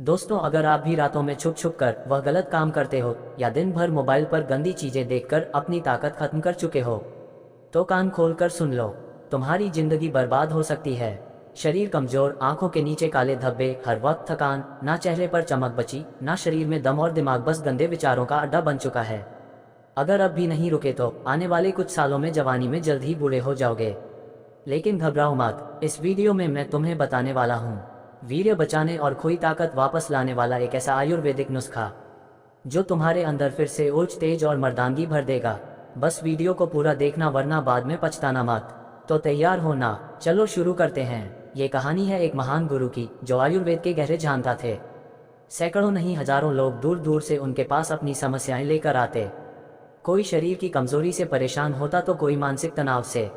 दोस्तों, अगर आप भी रातों में छुप छुप कर वह गलत काम करते हो या दिन भर मोबाइल पर गंदी चीजें देखकर अपनी ताकत खत्म कर चुके हो, तो कान खोल कर सुन लो। तुम्हारी जिंदगी बर्बाद हो सकती है। शरीर कमजोर, आंखों के नीचे काले धब्बे, हर वक्त थकान, ना चेहरे पर चमक बची, ना शरीर में दम और दिमाग बस गंदे विचारों का अड्डा बन चुका है। अगर अब भी नहीं रुके तो आने वाले कुछ सालों में जवानी में जल्द ही बूढ़े हो जाओगे। लेकिन घबराओ मत, इस वीडियो में मैं तुम्हें बताने वाला हूँ वीर्य बचाने और खोई ताकत वापस लाने वाला एक ऐसा आयुर्वेदिक नुस्खा जो तुम्हारे अंदर फिर से ऊर्ज, तेज और मर्दानगी भर देगा। बस वीडियो को पूरा देखना, वरना बाद में पछताना मत। तो तैयार हो ना? चलो शुरू करते हैं। ये कहानी है एक महान गुरु की जो आयुर्वेद के गहरे जानता थे। सैकड़ों नहीं हजारों लोग दूर दूर से उनके पास अपनी समस्याएं लेकर आते। कोई शरीर की कमजोरी से परेशान होता तो कोई मानसिक तनाव से,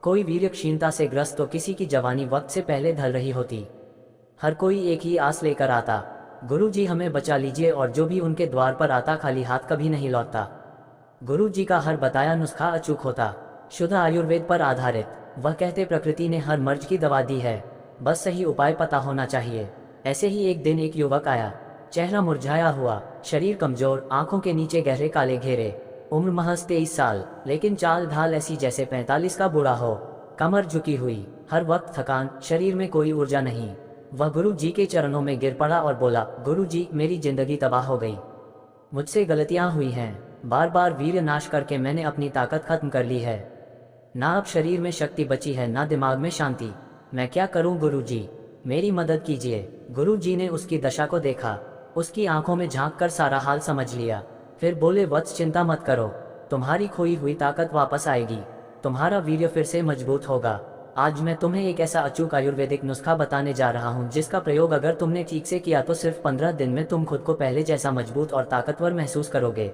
कोई वीर्य क्षीणता से ग्रस्त तो किसी की जवानी वक्त से पहले ढल रही होती। हर कोई एक ही आस लेकर आता, गुरु जी हमें बचा लीजिए, और जो भी उनके द्वार पर आता खाली हाथ कभी नहीं लौटता। गुरु जी का हर बताया नुस्खा अचूक होता, शुद्ध आयुर्वेद पर आधारित। वह कहते प्रकृति ने हर मर्ज की दवा दी है, बस सही उपाय पता होना चाहिए। ऐसे ही एक दिन एक युवक आया, चेहरा मुरझाया हुआ, शरीर कमजोर, आंखों के नीचे गहरे काले घेरे, उम्र महज 23 साल, लेकिन चाल ढाल ऐसी जैसे 45 का बूढ़ा हो। कमर झुकी हुई, हर वक्त थकान, शरीर में कोई ऊर्जा नहीं। वह गुरु जी के चरणों में गिर पड़ा और बोला, गुरु जी, मेरी जिंदगी तबाह हो गई। मुझसे गलतियां हुई हैं, बार बार वीर्य नाश करके मैंने अपनी ताकत खत्म कर ली है। ना अब शरीर में शक्ति बची है, ना दिमाग में शांति। मैं क्या करूं गुरु जी, मेरी मदद कीजिए। गुरु जी ने उसकी दशा को देखा, उसकी आंखों में झांक कर सारा हाल समझ लिया। फिर बोले, वत्स, चिंता मत करो, तुम्हारी खोई हुई ताकत वापस आएगी, तुम्हारा वीर्य फिर से मजबूत होगा। आज मैं तुम्हें एक ऐसा अचूक आयुर्वेदिक नुस्खा बताने जा रहा हूँ जिसका प्रयोग अगर तुमने ठीक से किया तो सिर्फ 15 दिन में तुम खुद को पहले जैसा मजबूत और ताकतवर महसूस करोगे।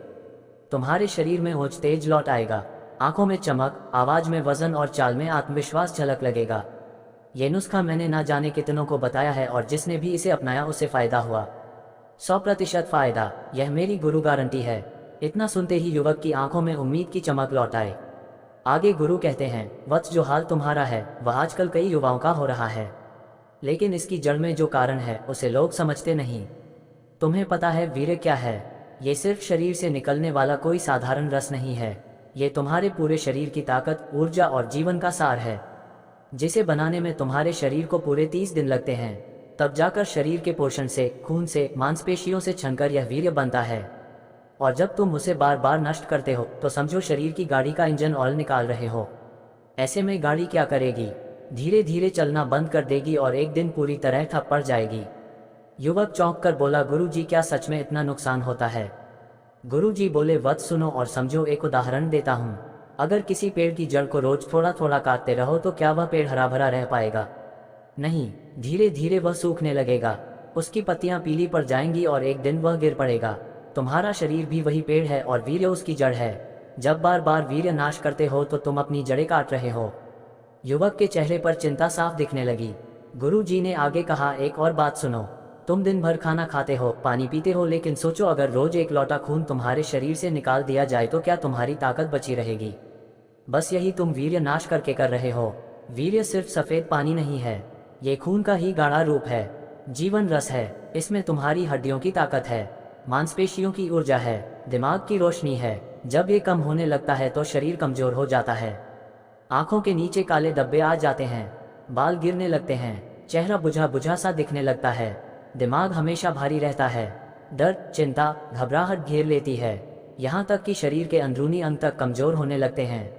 तुम्हारे शरीर में ऊर्ज, तेज लौट आएगा, आंखों में चमक, आवाज में वजन और चाल में आत्मविश्वास झलक लगेगा। ये नुस्खा मैंने ना जाने कितनों को बताया है, और जिसने भी इसे अपनाया उसे फायदा हुआ, 100% फायदा। यह मेरी गुरु गारंटी है। इतना सुनते ही युवक की आंखों में उम्मीद की चमक लौट आए। आगे गुरु कहते हैं, वत्स, जो हाल तुम्हारा है वह आजकल कई युवाओं का हो रहा है, लेकिन इसकी जड़ में जो कारण है उसे लोग समझते नहीं। तुम्हें पता है वीर्य क्या है? ये सिर्फ शरीर से निकलने वाला कोई साधारण रस नहीं है। ये तुम्हारे पूरे शरीर की ताकत, ऊर्जा और जीवन का सार है, जिसे बनाने में तुम्हारे शरीर को पूरे 30 दिन लगते हैं। तब जाकर शरीर के पोषण से, खून से, मांसपेशियों से छनकर यह वीर्य बनता है। और जब तुम उसे बार बार नष्ट करते हो तो समझो शरीर की गाड़ी का इंजन ऑयल निकाल रहे हो। ऐसे में गाड़ी क्या करेगी? धीरे धीरे चलना बंद कर देगी और एक दिन पूरी तरह ठप पड़ जाएगी। युवक चौंक कर बोला, गुरु जी, क्या सच में इतना नुकसान होता है? गुरु जी बोले, वत्स, सुनो और समझो। एक उदाहरण देता हूँ। अगर किसी पेड़ की जड़ को रोज थोड़ा थोड़ा काटते रहो तो क्या वह पेड़ हरा भरा रह पाएगा? नहीं, धीरे धीरे वह सूखने लगेगा, उसकी पत्तियां पीली पड़ जाएंगी और एक दिन वह गिर पड़ेगा। तुम्हारा शरीर भी वही पेड़ है और वीर्य उसकी जड़ है। जब बार बार वीर्य नाश करते हो तो तुम अपनी जड़ें काट रहे हो। युवक के चेहरे पर चिंता साफ दिखने लगी। गुरु जी ने आगे कहा, एक और बात सुनो। तुम दिन भर खाना खाते हो, पानी पीते हो, लेकिन सोचो अगर रोज एक लोटा खून तुम्हारे शरीर से निकाल दिया जाए तो क्या तुम्हारी ताकत बची रहेगी? बस यही तुम वीर्य नाश करके कर रहे हो। वीर्य सिर्फ सफेद पानी नहीं है, ये खून का ही गाढ़ा रूप है, जीवन रस है। इसमें तुम्हारी हड्डियों की ताकत है, मांसपेशियों की ऊर्जा है, दिमाग की रोशनी है। जब ये कम होने लगता है तो शरीर कमजोर हो जाता है, आंखों के नीचे काले धब्बे आ जाते हैं, बाल गिरने लगते हैं, चेहरा बुझा बुझा सा दिखने लगता है, दिमाग हमेशा भारी रहता है, दर्द, चिंता, घबराहट घेर लेती है, यहाँ तक कि शरीर के अंदरूनी अंग तक कमजोर होने लगते हैं।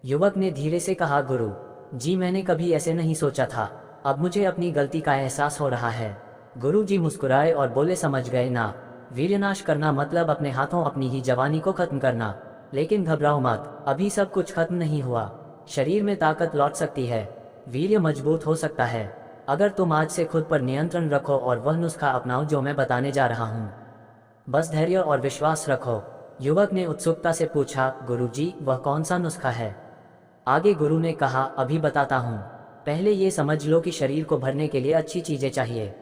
युवक ने धीरे से कहा, गुरु जी, मैंने कभी ऐसे नहीं सोचा था, अब मुझे अपनी गलती का एहसास हो रहा है। गुरु जी मुस्कुराए और बोले, समझ गए ना? वीर्यनाश करना मतलब अपने हाथों अपनी ही जवानी को खत्म करना। लेकिन घबराओ मत, अभी सब कुछ खत्म नहीं हुआ। शरीर में ताकत लौट सकती है, वीर्य मजबूत हो सकता है, अगर तुम आज से खुद पर नियंत्रण रखो और वह नुस्खा अपनाओ जो मैं बताने जा रहा हूँ। बस धैर्य और विश्वास रखो। युवक ने उत्सुकता से पूछा, गुरु जी, वह कौन सा नुस्खा है? आगे गुरु ने कहा, अभी बताता हूँ, पहले ये समझ लो कि शरीर को भरने के लिए अच्छी चीजें चाहिए।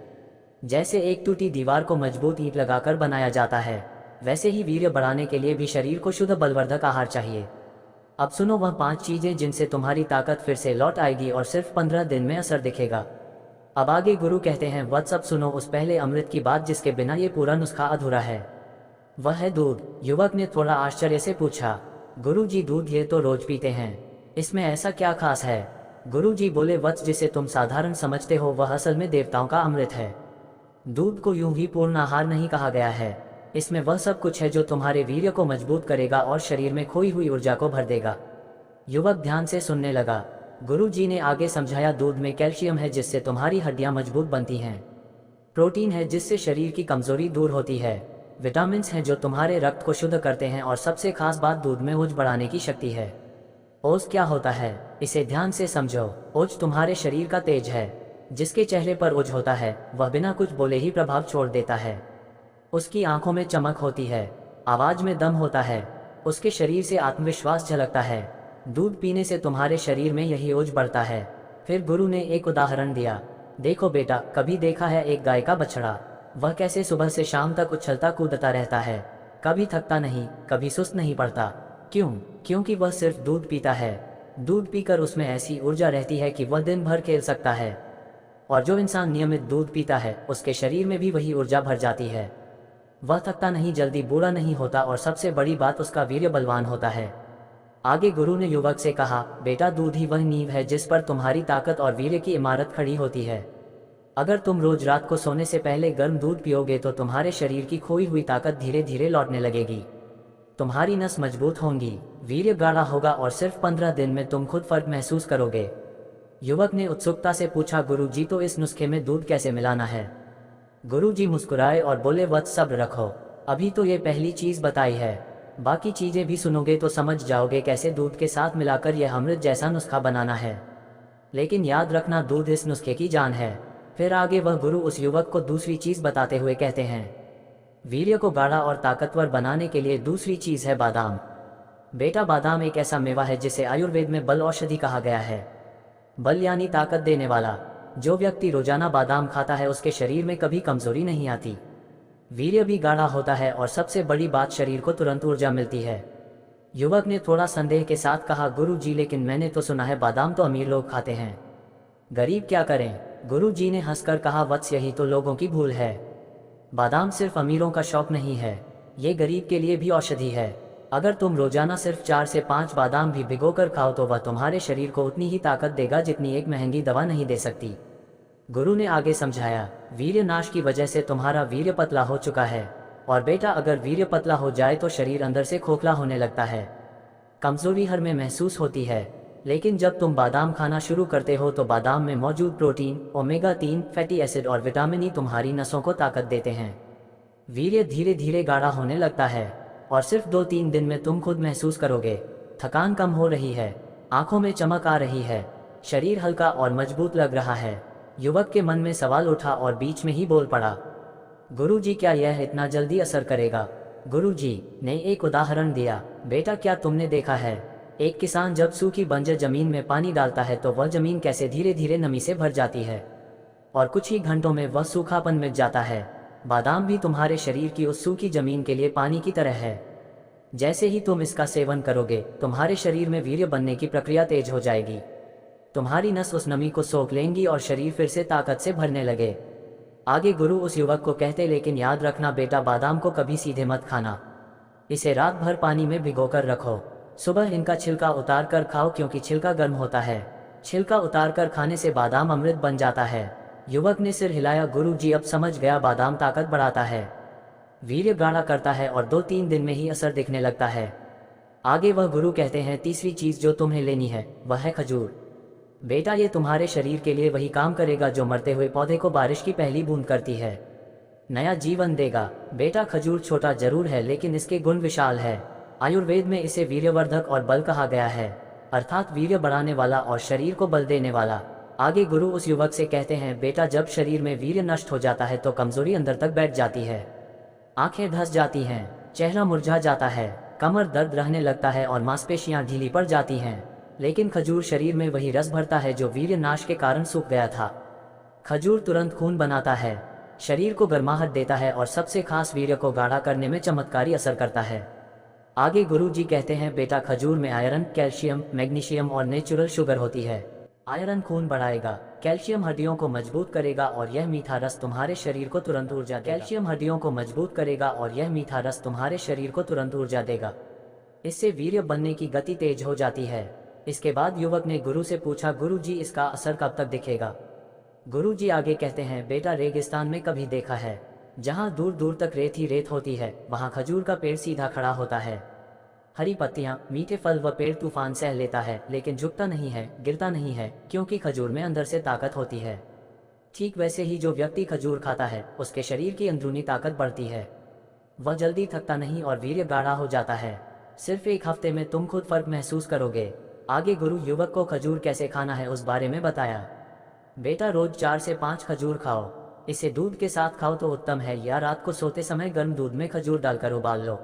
जैसे एक टूटी दीवार को मजबूत ईंट लगाकर बनाया जाता है, वैसे ही वीर्य बढ़ाने के लिए भी शरीर को शुद्ध बलवर्धक आहार चाहिए। अब सुनो वह 5 चीजें जिनसे तुम्हारी ताकत फिर से लौट आएगी और सिर्फ 15 दिन में असर दिखेगा। अब आगे गुरु कहते हैं, वत्स अब सुनो उस पहले अमृत की बात जिसके बिना ये पूरा नुस्खा अधूरा है। वह है दूध। युवक ने थोड़ा आश्चर्य से पूछा, गुरु जी दूध ये तो रोज पीते हैं, इसमें ऐसा क्या खास है? गुरु जी बोले, वत्स जिसे तुम साधारण समझते हो वह असल में देवताओं का अमृत है। दूध को यूं ही पूर्ण आहार नहीं कहा गया है, इसमें वह सब कुछ है जो तुम्हारे वीर्य को मजबूत करेगा और शरीर में खोई हुई ऊर्जा को भर देगा। युवक ध्यान से सुनने लगा। गुरु जी ने आगे समझाया, दूध में कैल्शियम है जिससे तुम्हारी हड्डियां मजबूत बनती हैं, प्रोटीन है जिससे शरीर की कमजोरी दूर होती है, विटामिन्स हैं जो तुम्हारे रक्त को शुद्ध करते हैं और सबसे खास बात, दूध में ऊर्जा बढ़ाने की शक्ति है। ओज क्या होता है, इसे ध्यान से समझो। ओज तुम्हारे शरीर का तेज है। जिसके चेहरे पर ओज होता है वह बिना कुछ बोले ही प्रभाव छोड़ देता है। उसकी आंखों में चमक होती है, आवाज में दम होता है, उसके शरीर से आत्मविश्वास झलकता है। दूध पीने से तुम्हारे शरीर में यही ओज बढ़ता है। फिर गुरु ने एक उदाहरण दिया, देखो बेटा, कभी देखा है एक गाय का बछड़ा, वह कैसे सुबह से शाम तक उछलता कूदता रहता है, कभी थकता नहीं, कभी सुस्त नहीं पड़ता। क्यों? क्योंकि वह सिर्फ दूध पीता है। दूध पीकर उसमें ऐसी ऊर्जा रहती है कि वह दिन भर खेल सकता है। और जो इंसान नियमित दूध पीता है उसके शरीर में भी वही ऊर्जा भर जाती है। वह थकता नहीं, जल्दी बूढ़ा नहीं होता और सबसे बड़ी बात, उसका वीर्य बलवान होता है। आगे गुरु ने युवक से कहा, बेटा दूध ही वह नींव है जिस पर तुम्हारी ताकत और वीर्य की इमारत खड़ी होती है। अगर तुम रोज रात को सोने से पहले गर्म दूध पियोगे तो तुम्हारे शरीर की खोई हुई ताकत धीरे धीरे लौटने लगेगी, तुम्हारी नस मजबूत होंगी, वीर्य गाढ़ा होगा और सिर्फ 15 दिन में तुम खुद फर्क महसूस करोगे। युवक ने उत्सुकता से पूछा, गुरु जी तो इस नुस्खे में दूध कैसे मिलाना है? गुरु जी मुस्कुराए और बोले, वत्स सब्र रखो, अभी तो ये पहली चीज बताई है, बाकी चीजें भी सुनोगे तो समझ जाओगे कैसे दूध के साथ मिलाकर यह अमृत जैसा नुस्खा बनाना है। लेकिन याद रखना, दूध इस नुस्खे की जान है। फिर आगे वह गुरु उस युवक को दूसरी चीज बताते हुए कहते हैं, वीर्य को गाढ़ा और ताकतवर बनाने के लिए दूसरी चीज है बादाम। बेटा बादाम एक ऐसा मेवा है जिसे आयुर्वेद में बल औषधि कहा गया है। बल यानी ताकत देने वाला। जो व्यक्ति रोजाना बादाम खाता है उसके शरीर में कभी कमजोरी नहीं आती, वीर्य भी गाढ़ा होता है और सबसे बड़ी बात, शरीर को तुरंत ऊर्जा मिलती है। युवक ने थोड़ा संदेह के साथ कहा, गुरु जी लेकिन मैंने तो सुना है बादाम तो अमीर लोग खाते हैं, गरीब क्या करें? गुरु जी ने हंसकर कहा, वत्स यही तो लोगों की भूल है। बादाम सिर्फ अमीरों का शौक नहीं है, ये गरीब के लिए भी औषधि है। अगर तुम रोजाना सिर्फ 4 से 5 बादाम भी भिगोकर खाओ तो वह तुम्हारे शरीर को उतनी ही ताकत देगा जितनी एक महंगी दवा नहीं दे सकती। गुरु ने आगे समझाया, वीर्य नाश की वजह से तुम्हारा वीर्य पतला हो चुका है, और बेटा अगर वीर्य पतला हो जाए तो शरीर अंदर से खोखला होने लगता है, कमजोरी हर में महसूस होती है। लेकिन जब तुम बादाम खाना शुरू करते हो तो बादाम में मौजूद प्रोटीन, ओमेगा 3 फैटी एसिड और विटामिन ई तुम्हारी नसों को ताकत देते हैं। वीर्य धीरे धीरे गाढ़ा होने लगता है और सिर्फ 2-3 दिन में तुम खुद महसूस करोगे, थकान कम हो रही है, आंखों में चमक आ रही है, शरीर हल्का और मजबूत लग रहा है। युवक के मन में सवाल उठा और बीच में ही बोल पड़ा, गुरु जी क्या यह इतना जल्दी असर करेगा? गुरु जी ने एक उदाहरण दिया, बेटा क्या तुमने देखा है एक किसान जब सूखी बंजर जमीन में पानी डालता है तो वह जमीन कैसे धीरे धीरे नमी से भर जाती है और कुछ ही घंटों में वह सूखापन मिट जाता है। बादाम भी तुम्हारे शरीर की उस सूखी जमीन के लिए पानी की तरह है। जैसे ही तुम इसका सेवन करोगे तुम्हारे शरीर में वीर्य बनने की प्रक्रिया तेज हो जाएगी, तुम्हारी नस उस नमी को सोख लेंगी और शरीर फिर से ताकत से भरने लगे। आगे गुरु उस युवक को कहते, लेकिन याद रखना बेटा, बादाम को कभी सीधे मत खाना, इसे रात भर पानी में भिगोकर रखो, सुबह इनका छिलका उतार कर खाओ क्योंकि छिलका गर्म होता है, छिलका उतार कर खाने से बादाम अमृत बन जाता है। युवक ने सिर हिलाया, गुरु जी अब समझ गया, बादाम ताकत बढ़ाता है, वीर्य गाढ़ा करता है और 2-3 दिन में ही असर दिखने लगता है। आगे वह गुरु कहते हैं, तीसरी चीज जो तुम्हें लेनी है वह है खजूर। बेटा ये तुम्हारे शरीर के लिए वही काम करेगा जो मरते हुए पौधे को बारिश की पहली बूंद करती है, नया जीवन देगा। बेटा खजूर छोटा जरूर है लेकिन इसके गुण विशाल है। आयुर्वेद में इसे वीर्यवर्धक और बल कहा गया है, अर्थात वीर्य बढ़ाने वाला और शरीर को बल देने वाला। आगे गुरु उस युवक से कहते हैं, बेटा जब शरीर में वीर्य नष्ट हो जाता है तो कमजोरी अंदर तक बैठ जाती है, आंखें धंस जाती हैं, चेहरा मुरझा जाता है, कमर दर्द रहने लगता है और मांसपेशियां ढीली पड़ जाती हैं। लेकिन खजूर शरीर में वही रस भरता है जो वीर्य नाश के कारण सूख गया था। खजूर तुरंत खून बनाता है, शरीर को गर्माहट देता है और सबसे खास वीर्य को गाढ़ा करने में चमत्कारी असर करता है। आगे गुरु जी कहते हैं, बेटा खजूर में आयरन, कैल्शियम, मैग्नीशियम और नेचुरल शुगर होती है। आयरन खून बढ़ाएगा, कैल्शियम हड्डियों को मजबूत करेगा और यह मीठा रस तुम्हारे शरीर को तुरंत ऊर्जा देगा। कैल्शियम हड्डियों को मजबूत करेगा और यह मीठा रस तुम्हारे शरीर को तुरंत ऊर्जा देगा। इससे वीर्य बनने की गति तेज हो जाती है। इसके बाद युवक ने गुरु से पूछा, गुरु जी इसका असर कब तक दिखेगा? गुरु जी आगे कहते हैं, बेटा रेगिस्तान में कभी देखा है जहाँ दूर दूर तक रेत ही रेत होती है, वहाँ खजूर का पेड़ सीधा खड़ा होता है। हरी पत्तियां, मीठे फल व पेड़ तूफान सह लेता है लेकिन झुकता नहीं है, गिरता नहीं है, क्योंकि खजूर में अंदर से ताकत होती है। ठीक वैसे ही जो व्यक्ति खजूर खाता है उसके शरीर की अंदरूनी ताकत बढ़ती है। वह जल्दी थकता नहीं और वीर्य गाढ़ा हो जाता है। सिर्फ एक हफ्ते में तुम खुद फर्क महसूस करोगे। आगे गुरु युवक को खजूर कैसे खाना है उस बारे में बताया। बेटा रोज 4 से 5 खजूर खाओ। इसे दूध के साथ खाओ तो उत्तम है, या रात को सोते समय गर्म दूध में खजूर डालकर उबाल लो,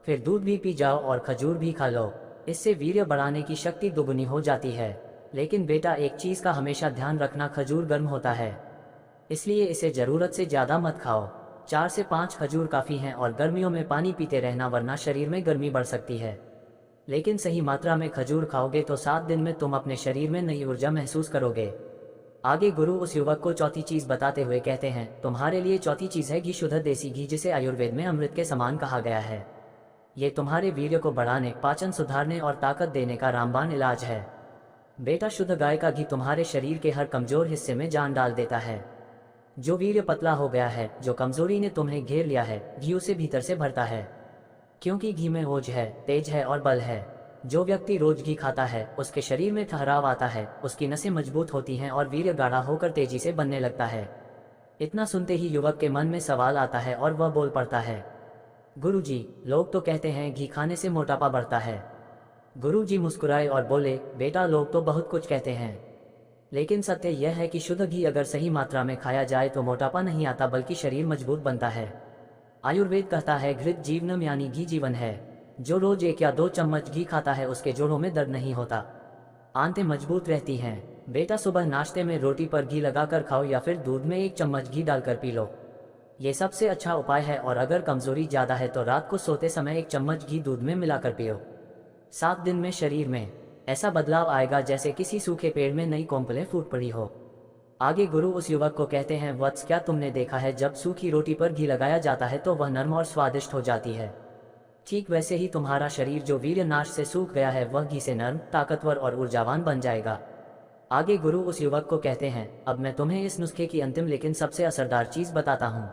फिर दूध भी पी जाओ और खजूर भी खा लो। इससे वीर्य बढ़ाने की शक्ति दुगुनी हो जाती है। लेकिन बेटा एक चीज का हमेशा ध्यान रखना, खजूर गर्म होता है, इसलिए इसे जरूरत से ज्यादा मत खाओ। 4 से 5 खजूर काफी हैं और गर्मियों में पानी पीते रहना, वरना शरीर में गर्मी बढ़ सकती है। लेकिन सही मात्रा में खजूर खाओगे तो 7 दिन में तुम अपने शरीर में नई ऊर्जा महसूस करोगे। आगे गुरु उस युवक को चौथी चीज बताते हुए कहते हैं, तुम्हारे लिए चौथी चीज है घी, शुद्ध देसी घी, जिसे आयुर्वेद में अमृत के समान कहा गया है। ये तुम्हारे वीर्य को बढ़ाने, पाचन सुधारने और ताकत देने का रामबाण इलाज है। बेटा शुद्ध गाय का घी तुम्हारे शरीर के हर कमजोर हिस्से में जान डाल देता है। जो वीर्य पतला हो गया है, जो कमजोरी ने तुम्हें घेर लिया है, घी उसे भीतर से भरता है, क्योंकि घी में ओज है, तेज है और बल है। जो व्यक्ति रोज घी खाता है उसके शरीर में ठहराव आता है, उसकी नसें मजबूत होती हैं और वीर्य गाढ़ा होकर तेजी से बनने लगता है। इतना सुनते ही युवक के मन में सवाल आता है और वह बोल पड़ता है, गुरुजी, लोग तो कहते हैं घी खाने से मोटापा बढ़ता है। गुरुजी मुस्कुराए और बोले, बेटा लोग तो बहुत कुछ कहते हैं, लेकिन सत्य यह है कि शुद्ध घी अगर सही मात्रा में खाया जाए तो मोटापा नहीं आता, बल्कि शरीर मजबूत बनता है। आयुर्वेद कहता है, घृत जीवनम, यानी घी जीवन है। जो रोज 1 या 2 चम्मच घी खाता है उसके जोड़ों में दर्द नहीं होता, आंतें मजबूत रहती हैं। बेटा सुबह नाश्ते में रोटी पर घी लगाकर खाओ या फिर दूध में 1 चम्मच घी डालकर पी लो। ये सबसे अच्छा उपाय है। और अगर कमजोरी ज्यादा है तो रात को सोते समय 1 चम्मच घी दूध में मिलाकर पियो। 7 दिन में शरीर में ऐसा बदलाव आएगा जैसे किसी सूखे पेड़ में नई कोंपलें फूट पड़ी हो। आगे गुरु उस युवक को कहते हैं, वत्स, क्या तुमने देखा है जब सूखी रोटी पर घी लगाया जाता है तो वह नरम और स्वादिष्ट हो जाती है। ठीक वैसे ही तुम्हारा शरीर जो वीर्य नाश से सूख गया है वह घी से नरम, ताकतवर और ऊर्जावान बन जाएगा। आगे गुरु उस युवक को कहते हैं, अब मैं तुम्हें इस नुस्खे की अंतिम लेकिन सबसे असरदार चीज बताता हूँ।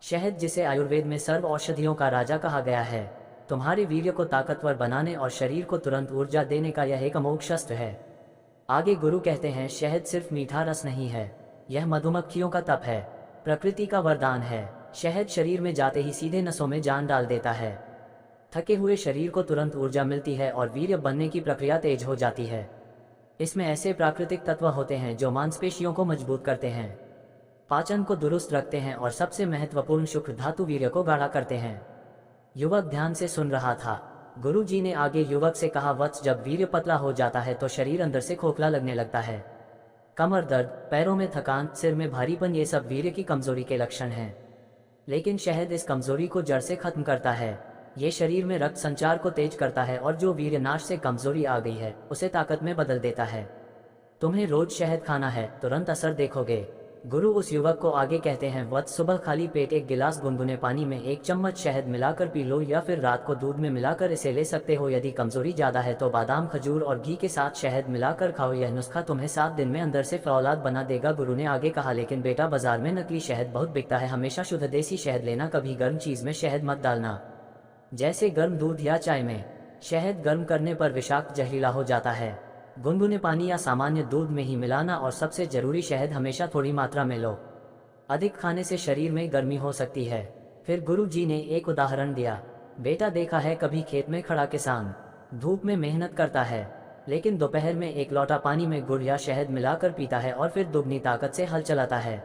शहद, जिसे आयुर्वेद में सर्व औषधियों का राजा कहा गया है, तुम्हारे वीर्य को ताकतवर बनाने और शरीर को तुरंत ऊर्जा देने का यह एक अमोघ शस्त्र है। आगे गुरु कहते हैं, शहद सिर्फ मीठा रस नहीं है, यह मधुमक्खियों का तप है, प्रकृति का वरदान है। शहद शरीर में जाते ही सीधे नसों में जान डाल देता है। थके हुए शरीर को तुरंत ऊर्जा मिलती है और वीर्य बनने की प्रक्रिया तेज हो जाती है। इसमें ऐसे प्राकृतिक तत्व होते हैं जो मांसपेशियों को मजबूत करते हैं, पाचन को दुरुस्त रखते हैं और सबसे महत्वपूर्ण शुक्र धातु वीर्य को गाढ़ा करते हैं। युवक ध्यान से सुन रहा था। गुरुजी ने आगे युवक से कहा, वत्स, जब वीर्य पतला हो जाता है तो शरीर अंदर से खोखला लगने लगता है। कमर दर्द, पैरों में थकान, सिर में भारीपन, ये सब वीर्य की कमजोरी के लक्षण हैं। लेकिन शहद इस कमजोरी को जड़ से खत्म करता है। ये शरीर में रक्त संचार को तेज करता है और जो वीर्य नाश से कमजोरी आ गई है उसे ताकत में बदल देता है। तुम्हें रोज शहद खाना है, तुरंत असर देखोगे। गुरु उस युवक को आगे कहते हैं, वत्स, सुबह खाली पेट 1 गिलास गुनगुने पानी में 1 चम्मच शहद मिलाकर पी लो या फिर रात को दूध में मिलाकर इसे ले सकते हो। यदि कमजोरी ज्यादा है तो बादाम, खजूर और घी के साथ शहद मिलाकर खाओ। यह नुस्खा तुम्हें 7 दिन में अंदर से फौलाद बना देगा। गुरु ने आगे कहा, लेकिन बेटा बाजार में नकली शहद बहुत बिकता है, हमेशा शुद्ध देसी शहद लेना, कभी गर्म चीज में शहद मत डालना, जैसे गर्म दूध या चाय में। शहद गर्म करने पर विषाक्त जहरीला हो जाता है। गुनगुने पानी या सामान्य दूध में ही मिलाना, और सबसे जरूरी, शहद हमेशा थोड़ी मात्रा में लो, अधिक खाने से शरीर में गर्मी हो सकती है। फिर गुरु जी ने एक उदाहरण दिया, बेटा देखा है कभी खेत में खड़ा किसान धूप में मेहनत करता है, लेकिन दोपहर में 1 लोटा पानी में गुड़ या शहद मिलाकर पीता है और फिर दुगनी ताकत से हल चलाता है।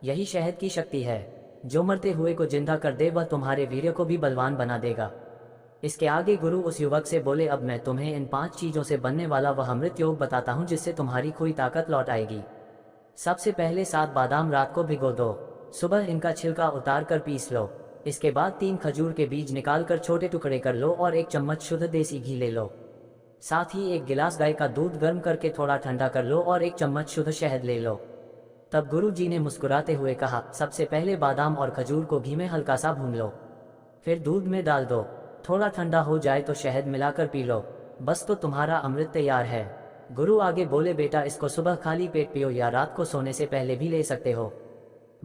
यही शहद की शक्ति है, जो मरते हुए को जिंदा कर दे, वह तुम्हारे वीर्य को भी बलवान बना देगा। इसके आगे गुरु उस युवक से बोले, अब मैं तुम्हें इन 5 चीजों से बनने वाला वह अमृत योग बताता हूँ जिससे तुम्हारी खोई ताकत लौट आएगी। सबसे पहले 7 बादाम रात को भिगो दो, सुबह इनका छिलका उतार कर पीस लो। इसके बाद 3 खजूर के बीज निकाल कर छोटे टुकड़े कर लो और 1 चम्मच शुद्ध देसी घी ले लो। साथ ही एक गिलास गाय का दूध गर्म करके थोड़ा ठंडा कर लो और एक चम्मच शुद्ध शहद ले लो। तब गुरुजी ने मुस्कुराते हुए कहा, सबसे पहले बादाम और खजूर को घी में हल्का सा भून लो, फिर दूध में डाल दो, थोड़ा ठंडा हो जाए तो शहद मिलाकर पी लो, बस तो तुम्हारा अमृत तैयार है। गुरु आगे बोले, बेटा इसको सुबह खाली पेट पियो या रात को सोने से पहले भी ले सकते हो।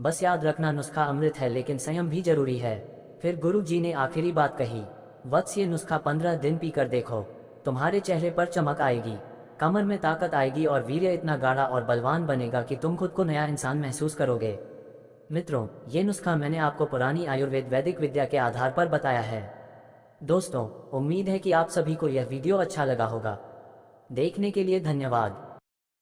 बस याद रखना, नुस्खा अमृत है लेकिन संयम भी जरूरी है। फिर गुरु जी ने आखिरी बात कही, वत्स ये नुस्खा 15 दिन पीकर देखो, तुम्हारे चेहरे पर चमक आएगी, कमर में ताकत आएगी और वीर्य इतना गाढ़ा और बलवान बनेगा कि तुम खुद को नया इंसान महसूस करोगे। मित्रों, ये नुस्खा मैंने आपको पुरानी आयुर्वेद वैदिक विद्या के आधार पर बताया है। दोस्तों, उम्मीद है कि आप सभी को यह वीडियो अच्छा लगा होगा। देखने के लिए धन्यवाद।